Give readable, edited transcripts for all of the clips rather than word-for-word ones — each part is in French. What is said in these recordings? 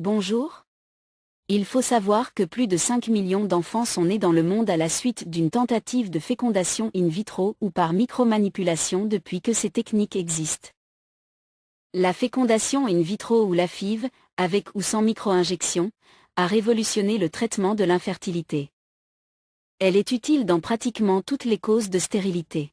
Bonjour. Il faut savoir que plus de 5 millions d'enfants sont nés dans le monde à la suite d'une tentative de fécondation in vitro ou par micromanipulation depuis que ces techniques existent. La fécondation in vitro ou la FIV, avec ou sans micro-injection, a révolutionné le traitement de l'infertilité. Elle est utile dans pratiquement toutes les causes de stérilité.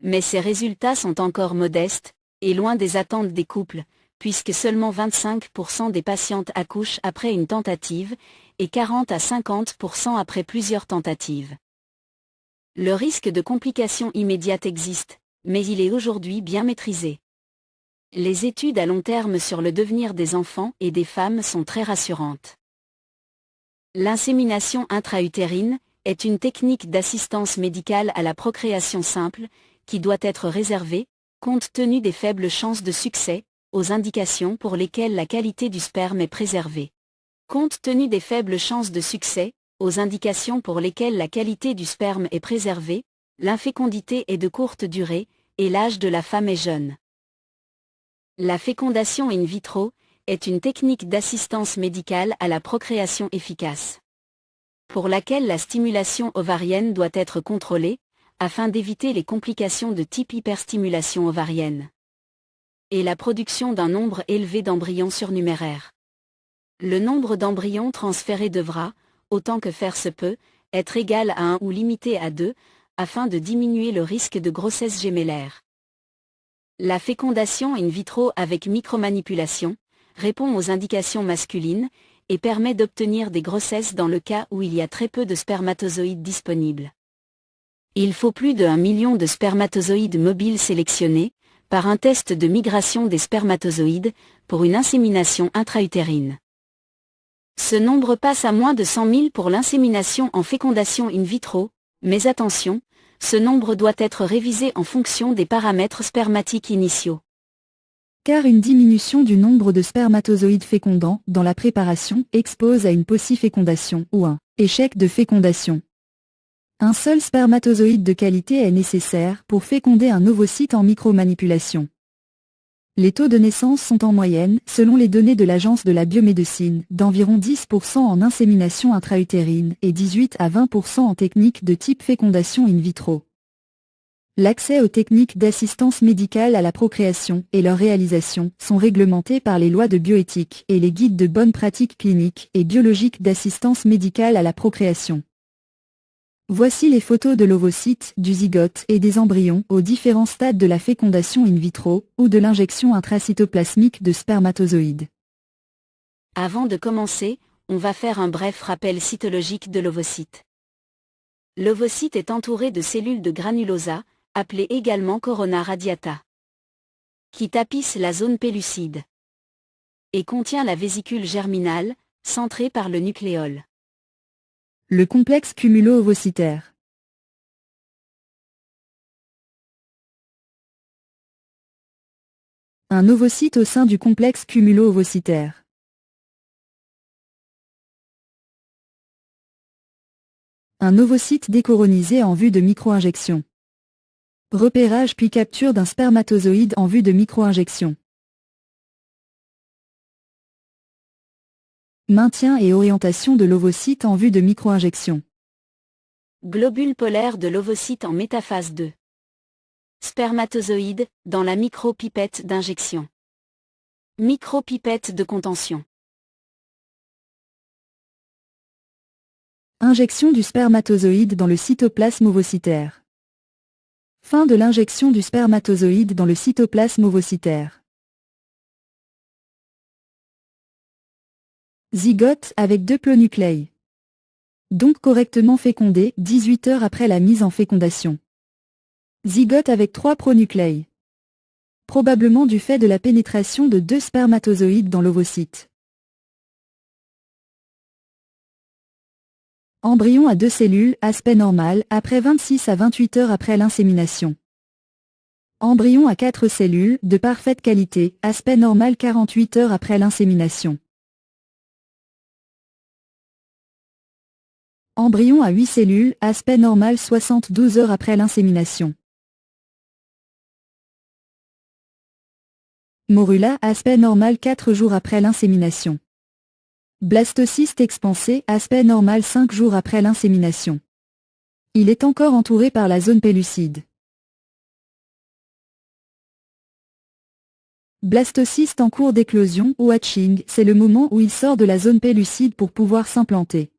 Mais ses résultats sont encore modestes, et loin des attentes des couples, puisque seulement 25% des patientes accouchent après une tentative, et 40 à 50% après plusieurs tentatives. Le risque de complications immédiates existe, mais il est aujourd'hui bien maîtrisé. Les études à long terme sur le devenir des enfants et des femmes sont très rassurantes. L'insémination intra-utérine est une technique d'assistance médicale à la procréation simple, qui doit être réservée, compte tenu des faibles chances de succès, aux indications pour lesquelles la qualité du sperme est préservée. Compte tenu des faibles chances de succès, aux indications pour lesquelles la qualité du sperme est préservée, l'infécondité est de courte durée, et l'âge de la femme est jeune. La fécondation in vitro est une technique d'assistance médicale à la procréation efficace, pour laquelle la stimulation ovarienne doit être contrôlée, afin d'éviter les complications de type hyperstimulation ovarienne et la production d'un nombre élevé d'embryons surnuméraires. Le nombre d'embryons transférés devra, autant que faire se peut, être égal à 1 ou limité à 2, afin de diminuer le risque de grossesse gémellaire. La fécondation in vitro avec micromanipulation répond aux indications masculines et permet d'obtenir des grossesses dans le cas où il y a très peu de spermatozoïdes disponibles. Il faut plus de 1 million de spermatozoïdes mobiles sélectionnés, par un test de migration des spermatozoïdes, pour une insémination intra-utérine. Ce nombre passe à moins de 100 000 pour l'insémination en fécondation in vitro, mais attention, ce nombre doit être révisé en fonction des paramètres spermatiques initiaux. Car une diminution du nombre de spermatozoïdes fécondants dans la préparation expose à une paucifécondation ou un échec de fécondation. Un seul spermatozoïde de qualité est nécessaire pour féconder un ovocyte en micromanipulation. Les taux de naissance sont en moyenne, selon les données de l'Agence de la biomédecine, d'environ 10% en insémination intra-utérine et 18 à 20% en technique de type fécondation in vitro. L'accès aux techniques d'assistance médicale à la procréation et leur réalisation sont réglementés par les lois de bioéthique et les guides de bonnes pratiques cliniques et biologiques d'assistance médicale à la procréation. Voici les photos de l'ovocyte, du zygote et des embryons aux différents stades de la fécondation in vitro ou de l'injection intracytoplasmique de spermatozoïdes. Avant de commencer, on va faire un bref rappel cytologique de l'ovocyte. L'ovocyte est entouré de cellules de granulosa, appelées également corona radiata, qui tapissent la zone pellucide et contient la vésicule germinale, centrée par le nucléole. Le complexe cumulo-ovocytaire. Un ovocyte au sein du complexe cumulo-ovocytaire. Un ovocyte décoronisé en vue de micro-injection. Repérage puis capture d'un spermatozoïde en vue de micro-injection. Maintien et orientation de l'ovocyte en vue de micro-injection. Globule polaire de l'ovocyte en métaphase 2. Spermatozoïde, dans la micropipette d'injection. Micropipette de contention. Injection du spermatozoïde dans le cytoplasme ovocytaire. Fin de l'injection du spermatozoïde dans le cytoplasme ovocytaire. Zygote avec 2 plonucléi. Donc correctement fécondé 18 heures après la mise en fécondation. Zygote avec 3 pronucléi. Probablement du fait de la pénétration de 2 spermatozoïdes dans l'ovocyte. Embryon à 2 cellules, aspect normal, après 26 à 28 heures après l'insémination. Embryon à 4 cellules, de parfaite qualité, aspect normal 48 heures après l'insémination. Embryon à 8 cellules, aspect normal 72 heures après l'insémination. Morula, aspect normal 4 jours après l'insémination. Blastocyste expansé, aspect normal 5 jours après l'insémination. Il est encore entouré par la zone pellucide. Blastocyste en cours d'éclosion ou hatching, c'est le moment où il sort de la zone pellucide pour pouvoir s'implanter.